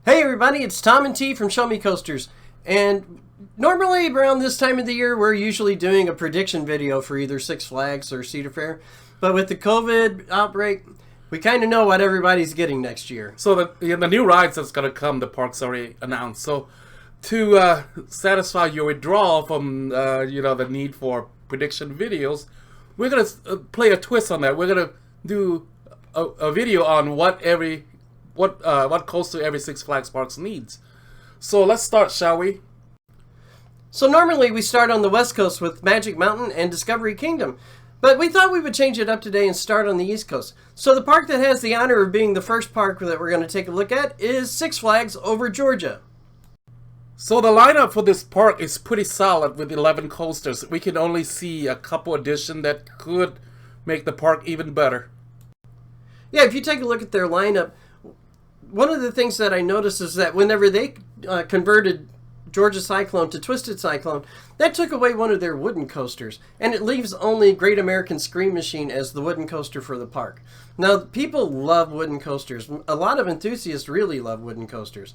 Hey everybody, it's Tom and T from Show Me Coasters, and normally around this time of the year we're usually doing a prediction video for either Six Flags or Cedar Fair, but with the COVID outbreak, we kind of know what everybody's getting next year. So the new rides that's going to come, the park's already announced. So to satisfy your withdrawal from the need for prediction videos, we're going to play a twist on that. We're going to do a video on what coaster every Six Flags parks needs. So let's start, shall we? So normally we start on the West Coast with Magic Mountain and Discovery Kingdom, but we thought we would change it up today and start on the East Coast. So the park that has the honor of being the first park that we're going to take a look at is Six Flags over Georgia. So the lineup for this park is pretty solid with 11 coasters. We can only see a couple additions that could make the park even better. Yeah, if you take a look at their lineup, one of the things that I noticed is that whenever they converted Georgia Cyclone to Twisted Cyclone, that took away one of their wooden coasters, and it leaves only Great American Scream Machine as the wooden coaster for the park. Now, people love wooden coasters. A lot of enthusiasts really love wooden coasters.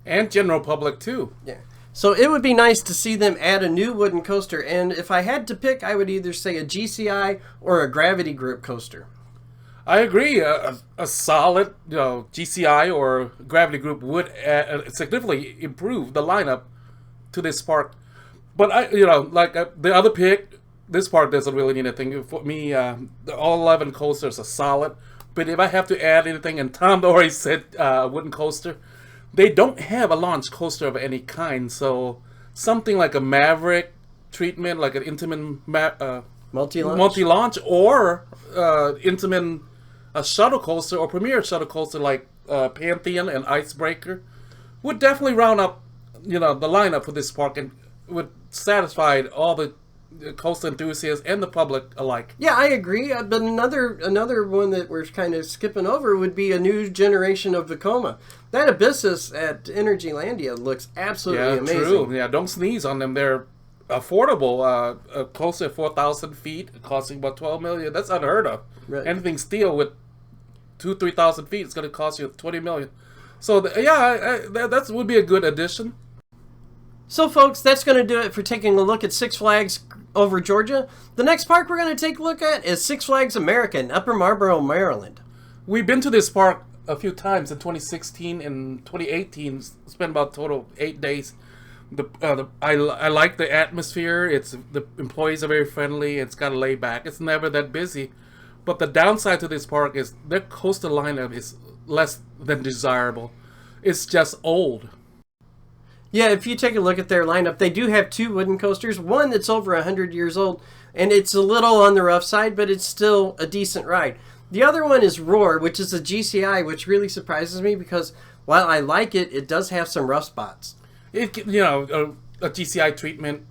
And general public, too. Yeah. So it would be nice to see them add a new wooden coaster, and if I had to pick, I would either say a GCI or a Gravity Group coaster. I agree. A solid, GCI or Gravity Group would significantly improve the lineup to this park. But the other pick, this park doesn't really need anything. For me, all 11 coasters are solid. But if I have to add anything, and Tom already said wooden coaster, they don't have a launch coaster of any kind. So something like a Maverick treatment, like an Intamin multi-launch, or Intamin a shuttle coaster or premier shuttle coaster like Pantheon and Icebreaker would definitely round up, the lineup for this park and would satisfy all the coaster enthusiasts and the public alike. Yeah, I agree. But another one that we're kind of skipping over would be a new generation of Vekoma. That Abyssus at Energylandia looks absolutely amazing. True. Yeah, don't sneeze on them. They're affordable. Close to 4,000 feet, costing about $12 million. That's unheard of. Right. Anything steel with 2,000-3,000 feet is going to cost you $20 million. So that would be a good addition. So folks, that's going to do it for taking a look at Six Flags over Georgia. The next park we're going to take a look at is Six Flags America in Upper Marlboro, Maryland. We've been to this park a few times in 2016 and 2018. Spent about total of 8 days. I like the atmosphere. The employees are very friendly. It's got to lay back. It's never that busy. But the downside to this park is their coaster lineup is less than desirable. It's just old. Yeah, if you take a look at their lineup, they do have two wooden coasters. One that's over 100 years old, and it's a little on the rough side, but it's still a decent ride. The other one is Roar, which is a GCI, which really surprises me because while I like it, it does have some rough spots. A GCI treatment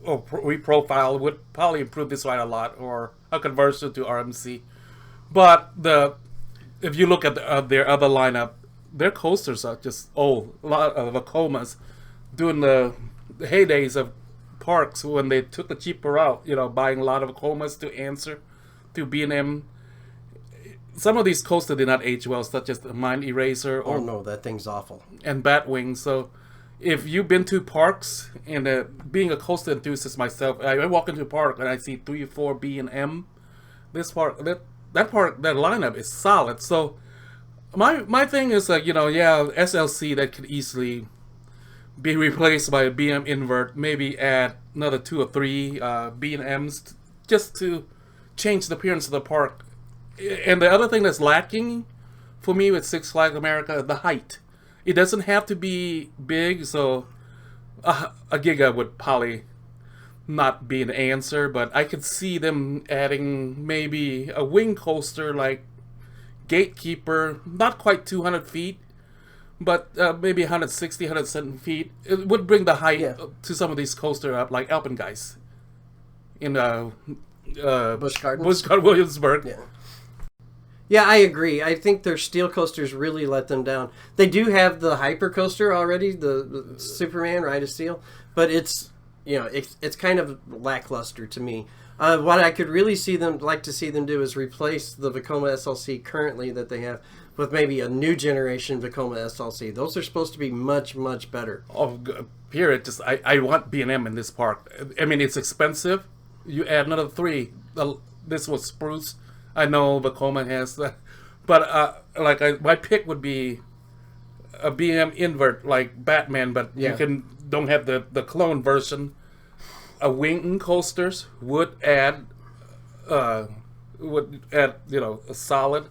or reprofile would probably improve this ride a lot, or a conversion to RMC. But if you look at their other lineup, their coasters are just old. A lot of Vekomas during the heydays of parks when they took the cheaper route, buying a lot of Vekomas to answer to B&M. Some of these coasters did not age well, such as the Mind Eraser. Oh no, that thing's awful. And Batwing. So if you've been to parks, and being a coaster enthusiast myself, I walk into a park and I see 3 or 4 B&M. This park, that lineup is solid. So my thing is SLC that could easily be replaced by a BM invert. Maybe add another 2 or 3 B&Ms just to change the appearance of the park. And the other thing that's lacking for me with Six Flags America, the height. It doesn't have to be big, so a Giga would probably not be an answer, but I could see them adding maybe a wing coaster like Gatekeeper, not quite 200 feet, but maybe 160, 170 feet. It would bring the height to some of these coasters up, like Alpengeist in Busch Gardens, Williamsburg. Yeah. Yeah, I agree. I think their steel coasters really let them down. They do have the hyper coaster already, the Superman Ride of Steel, but it's kind of lackluster to me. What I could really like to see them do is replace the Vekoma SLC currently that they have with maybe a new generation Vekoma SLC. Those are supposed to be much, much better. Oh, here I want B&M in this park. I mean, it's expensive. You add another 3. This was spruce. I know Vekoma has that, but my pick would be a B&M invert like Batman, but you don't have the clone version. A wing coasters would add a solid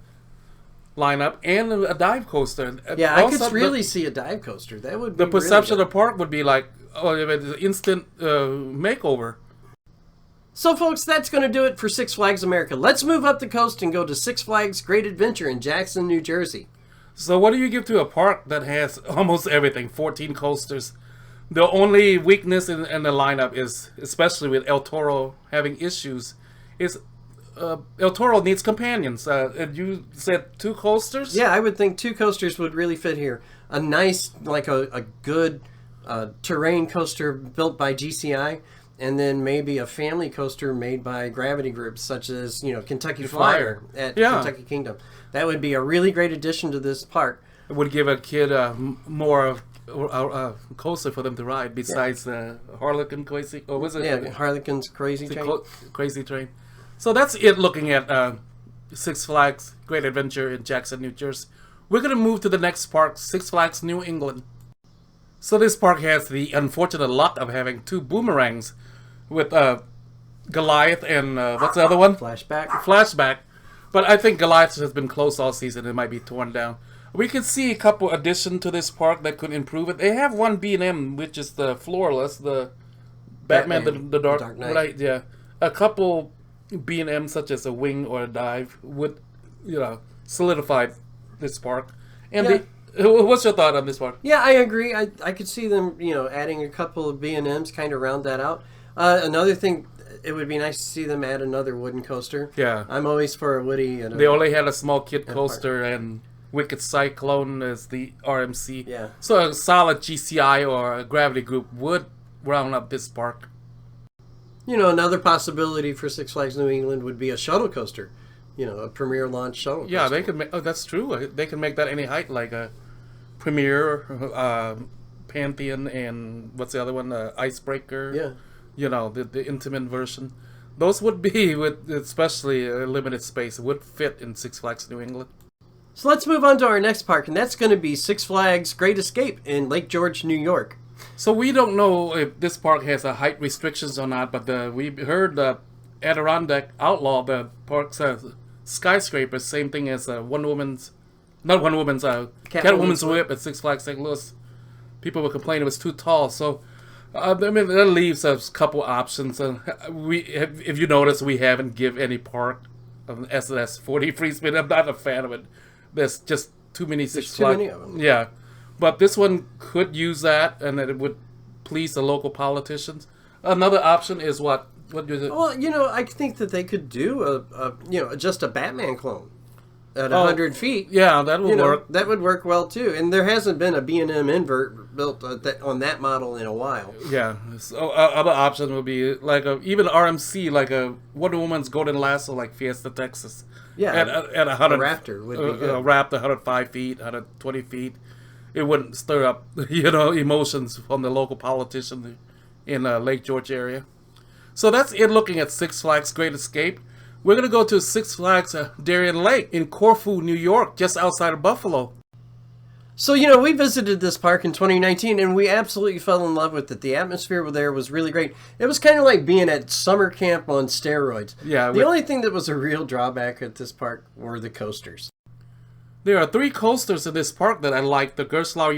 lineup, and a dive coaster. Yeah, I could really see a dive coaster. That would be the perception really of the park would be like, instant makeover. So, folks, that's going to do it for Six Flags America. Let's move up the coast and go to Six Flags Great Adventure in Jackson, New Jersey. So what do you give to a park that has almost everything, 14 coasters? The only weakness in the lineup is, especially with El Toro having issues, is El Toro needs companions. And you said 2 coasters? Yeah, I would think 2 coasters would really fit here. A nice, like a good terrain coaster built by GCI, and then maybe a family coaster made by Gravity Groups, such as Kentucky Flyer at Kentucky Kingdom. That would be a really great addition to this park. It would give a kid more coaster for them to ride besides the Harlequin Crazy. Or was it? Yeah, Harlequin's Crazy Train. Crazy Train. So that's it. Looking at Six Flags Great Adventure in Jackson, New Jersey. We're gonna move to the next park, Six Flags New England. So this park has the unfortunate luck of having 2 boomerangs with Goliath and what's the other one? Flashback. But I think Goliath has been closed all season. It might be torn down. We could see a couple additions to this park that could improve it. They have one B&M, which is the floorless, the Batman the Dark Knight. Right, yeah. A couple B&M, such as a wing or a dive, would solidify this park. And what's your thought on this park? Yeah, I agree. I could see them, adding a couple of B&Ms, kind of round that out. Another thing, it would be nice to see them add another wooden coaster. Yeah. I'm always for a Woody. They only had a small kid coaster and Wicked Cyclone as the RMC. Yeah. So a solid GCI or a Gravity Group would round up this park. Another possibility for Six Flags New England would be a shuttle coaster. A Premier launch shuttle coaster. Yeah, they could make... Oh, that's true. They can make that any height, like a Premier, Pantheon, and what's the other one? Icebreaker. Yeah. The intimate version. Those would be, with especially a limited space, would fit in Six Flags New England. So let's move on to our next park, and that's going to be Six Flags Great Escape in Lake George, New York. So we don't know if this park has a height restrictions or not, but we heard that Adirondack Outlaw, the park's skyscraper, same thing as Catwoman's Whip at Six Flags St. Louis. People were complaining it was too tall, so that leaves us a couple options. If you notice, we haven't give any park of S&S 40 free spin. I'm not a fan of it. There's just too many Six Flags. Too many of them. Yeah. But this one could use that, and it would please the local politicians. Another option is what? What do you? Well, I think that they could do just a Batman clone at 100 feet. Yeah, that would work. That would work well too. And there hasn't been a B&M invert built on that model in a while. Yeah. So other options would be like even RMC, like a Wonder Woman's Golden Lasso, like Fiesta, Texas. Yeah. At 100. A Raptor would be good. A Raptor, 105 feet, 120 feet. It wouldn't stir up, emotions from the local politician in Lake George area. So that's it looking at Six Flags Great Escape. We're going to go to Six Flags Darien Lake in Corfu, New York, just outside of Buffalo. So, we visited this park in 2019, and we absolutely fell in love with it. The atmosphere there was really great. It was kind of like being at summer camp on steroids. Yeah. The only thing that was a real drawback at this park were the coasters. There are 3 coasters in this park that I like. The Gerstlauer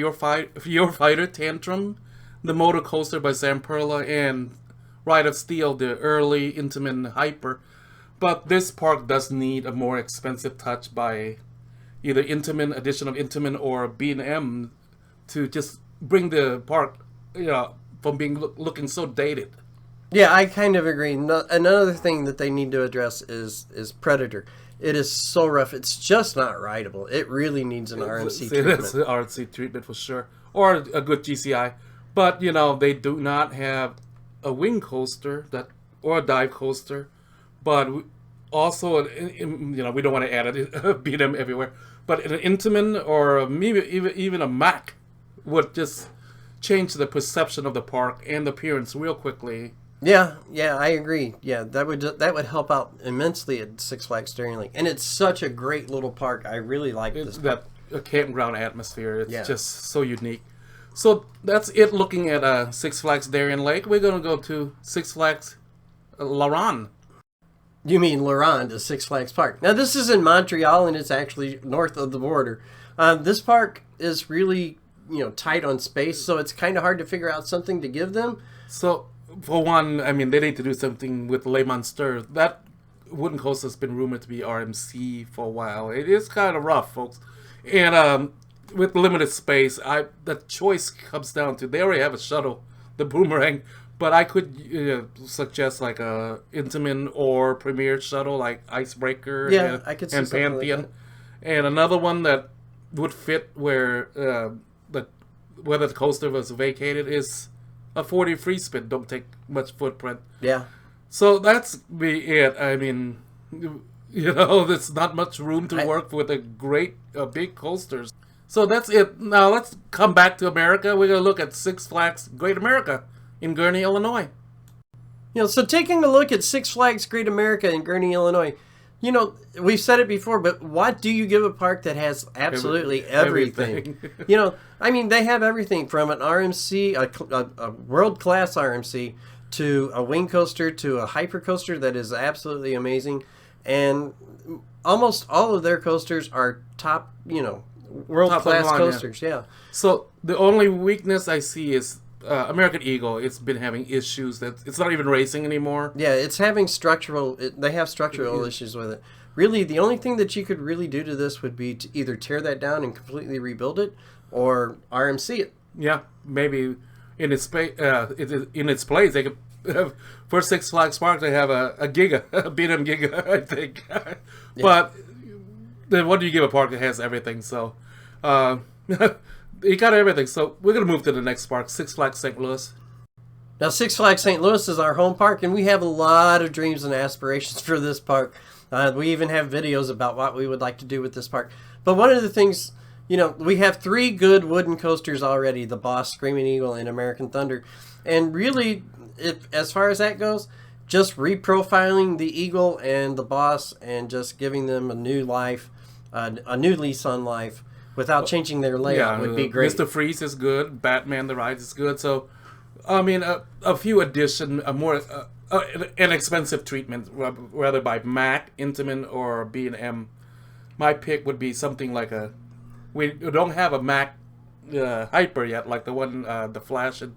Your Fighter Tantrum, the Motor Coaster by Zamperla, and Ride of Steel, the early Intamin Hyper. But this park does need a more expensive touch by either addition of Intamin or B&M to just bring the park, from being looking so dated. Yeah, I kind of agree. Another thing that they need to address is Predator. It is so rough. It's just not rideable. It really needs an RMC treatment. It's an RMC treatment for sure. Or a good GCI. But, they do not have a wing coaster or a dive coaster but also, we don't want to add it, beat them everywhere. But an Intamin or maybe even a Mack would just change the perception of the park and the appearance real quickly. Yeah, I agree. Yeah, that would help out immensely at Six Flags Steering Lake, and it's such a great little park. I really like this park. That campground atmosphere. It's just so unique. So that's it. Looking at Six Flags Darien Lake, we're gonna go to Six Flags Laurentian. You mean Laurentian to Six Flags Park? Now this is in Montreal, and it's actually north of the border. This park is really tight on space, so it's kind of hard to figure out something to give them. So. For one, I mean, they need to do something with Le Monster. That wooden coaster has been rumored to be RMC for a while. It is kind of rough, folks. And with limited space, the choice comes down to, they already have a shuttle, the Boomerang, but I could suggest like a Intamin or Premier shuttle, like Icebreaker I could see and Pantheon. Like and another one that would fit where the coaster was vacated is a 40 free spin. Don't take much footprint. Yeah. So that's be it. I mean, there's not much room to work with a great big coasters. So that's it. Now let's come back to America. We're going to look at Six Flags Great America in Gurnee, Illinois. So taking a look at Six Flags Great America in Gurnee, Illinois, we've said it before, but what do you give a park that has absolutely everything? I mean, they have everything from an RMC, a world-class RMC, to a wing coaster, to a hyper coaster that is absolutely amazing. And almost all of their coasters are top, world-class coasters. Yeah. So the only weakness I see is American Eagle. It's been having issues that it's not even racing anymore. Yeah, it's having they have structural issues with it. Really, the only thing that you could really do to this would be to either tear that down and completely rebuild it, or RMC it. Yeah, maybe in its place they could. For Six Flags Park, they have a Giga, a B&M Giga, I think. But then what do you give a park that has everything? So, you got everything. So we're gonna move to the next park, Six Flags St. Louis. Now, Six Flags St. Louis is our home park, and we have a lot of dreams and aspirations for this park. We even have videos about what we would like to do with this park. But one of the things, we have 3 good wooden coasters already, the Boss, Screaming Eagle, and American Thunder. And really, as far as that goes, just reprofiling the Eagle and the Boss and just giving them a new life, a new lease on life, without changing their layout would be great. Mr. Freeze is good. Batman the Ride is good. So, I mean, a few addition, more an expensive treatment, whether by Mack, Intamin, or B&M. My pick would be something like we don't have a Mack Hyper yet, like the one, the Flash in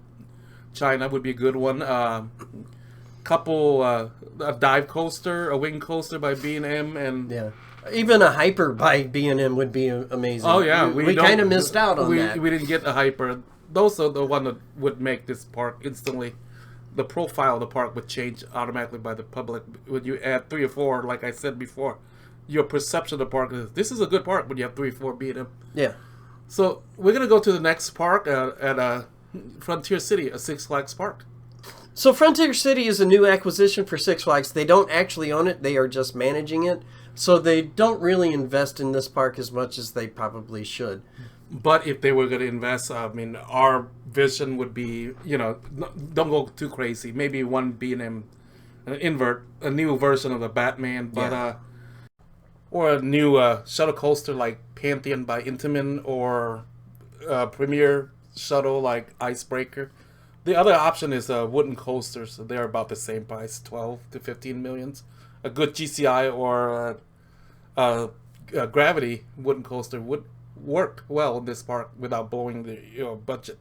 China would be a good one. A dive coaster, a wing coaster by B&M, and yeah. Even a Hyper by B&M would be amazing. Oh yeah, we kind of missed out on that. We didn't get a Hyper. Those are the one that would make this park instantly. The profile of the park would change automatically by the public when you add 3 or 4. Like I said before, your perception of the park is this is a good park when you have 3 or 4 B&M. Yeah. So we're gonna go to the next park at Frontier City, a Six Flags park. So Frontier City is a new acquisition for Six Flags. They don't actually own it; they are just managing it. So they don't really invest in this park as much as they probably should. But if they were going to invest, I mean, our vision would be, don't go too crazy. Maybe one B&M, a new version of the Batman, but or a new shuttle coaster like Pantheon by Intamin, or Premier shuttle like Icebreaker. The other option is wooden coasters. So they're about the same price, 12 to 15 millions. A good GCI or a Gravity wooden coaster would work well in this park without blowing the budget.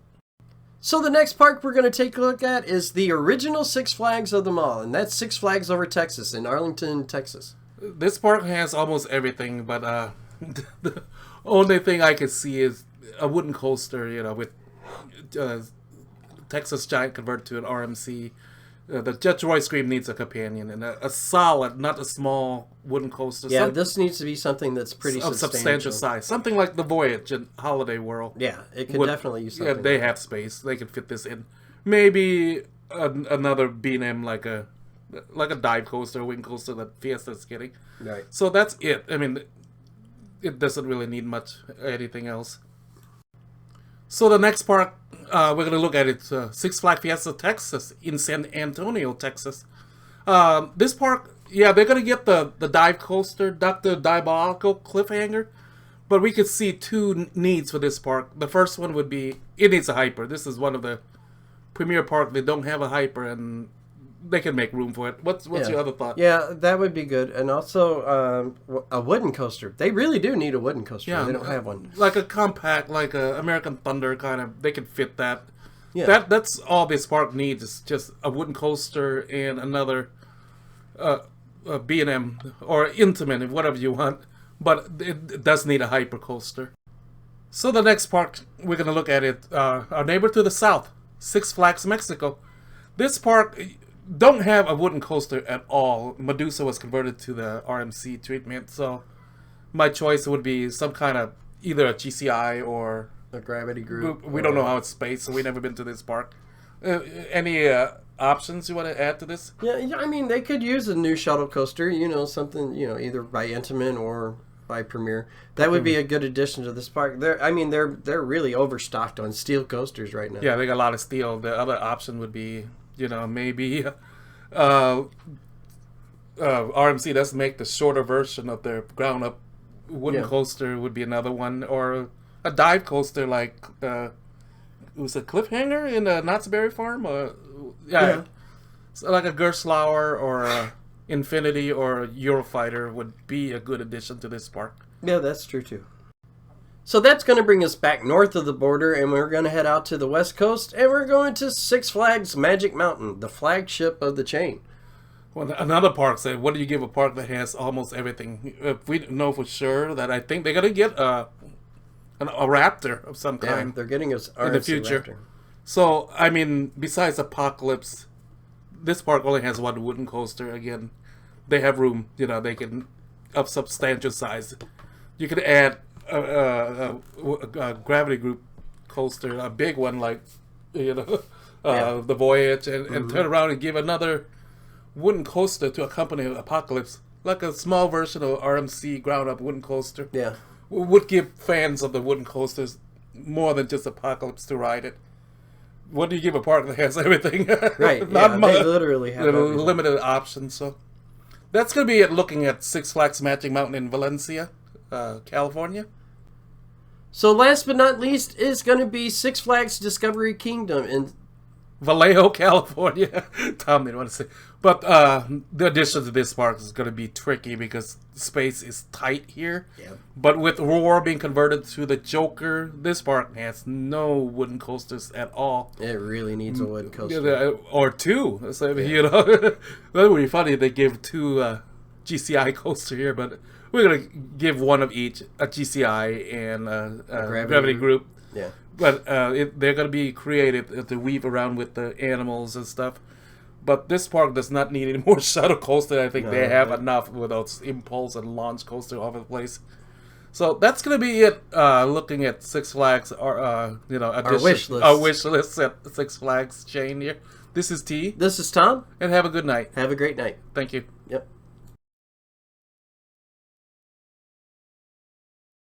So the next park we're going to take a look at is the original Six Flags of them all, and that's Six Flags Over Texas in Arlington, Texas. This park has almost everything, but the only thing I could see is a wooden coaster, with Texas Giant converted to an RMC. The Jet Joy Scream needs a companion, and a solid, not a small wooden coaster. Yeah, this needs to be something that's pretty substantial size. Something like the Voyage in Holiday World. Yeah, it could definitely use something. Yeah, they have space. They could fit this in. Maybe another B&M like a like a dive coaster, wing coaster that Fiesta is getting. Right. So that's it. I mean, it doesn't really need much anything else. So the next park we're going to look at is Six Flags Fiesta Texas in San Antonio, Texas. This park, yeah, they're going to get the dive coaster, Dr. Diabolical Cliffhanger, but we could see two needs for this park. The first one would be, it needs a hyper. This is one of the premier parks that don't have a hyper, and they can make room for it. What's your other thought? Yeah, that would be good. And also a wooden coaster. They really do need a wooden coaster. Yeah, they don't have one. Like a compact, like a American Thunder kind of. They can fit that. Yeah. That's all this park needs is just a wooden coaster and another B&M or Intamin, whatever you want. But it does need a hyper coaster. So the next park we're going to look at it, our neighbor to the south, Six Flags Mexico. This park don't have a wooden coaster at all. Medusa was converted to the RMC treatment, so my choice would be some kind of either a GCI or a gravity group. We don't know how it's spaced, so we've never been to this park. Any options you want to add to this? Yeah, I mean, they could use a new shuttle coaster, something, either by Intamin or by Premier. That would be a good addition to this park. They're really overstocked on steel coasters right now. Yeah, they got a lot of steel. The other option would be, maybe RMC does make the shorter version of their ground up wooden coaster would be another one, or a dive coaster like it was a Cliffhanger in a Knott's Berry Farm. So like a Gerstlauer or a Infinity or a Eurofighter would be a good addition to this park. Yeah, that's true too. So that's going to bring us back north of the border, and we're going to head out to the west coast, and we're going to Six Flags Magic Mountain, the flagship of the chain. Well, another park said, what do you give a park that has almost everything? If we know for sure that I think they're going to get a Raptor of some kind. Yeah, they're getting us in the future. Raptor. So, I mean, besides Apocalypse, this park only has one wooden coaster. Again, they have room. They can of substantial size. You could add a gravity group coaster, a big one like the Voyage, and turn around and give another wooden coaster to accompany Apocalypse, like a small version of RMC ground up wooden coaster. Yeah, would give fans of the wooden coasters more than just Apocalypse to ride it. What do you give a park that has everything? Right, Not much. They literally have limited options. So that's going to be it. Looking at Six Flags Magic Mountain in Valencia, California. So last but not least is going to be Six Flags Discovery Kingdom in Vallejo, California. Tom didn't want to say. But the addition to this park is going to be tricky because space is tight here. Yeah. But with Roar being converted to the Joker, this park has no wooden coasters at all. It really needs a wooden coaster. Or two. So, that would be funny if they gave two GCI coaster here, but we're going to give one of each, a GCI and a gravity group. Yeah. But they're going to be creative to weave around with the animals and stuff. But this park does not need any more shuttle coaster. I think they have enough without impulse and launch coaster all over the place. So that's going to be it. Looking at Six Flags, our wish list at Six Flags chain here. This is T. This is Tom. And have a good night. Have a great night. Thank you.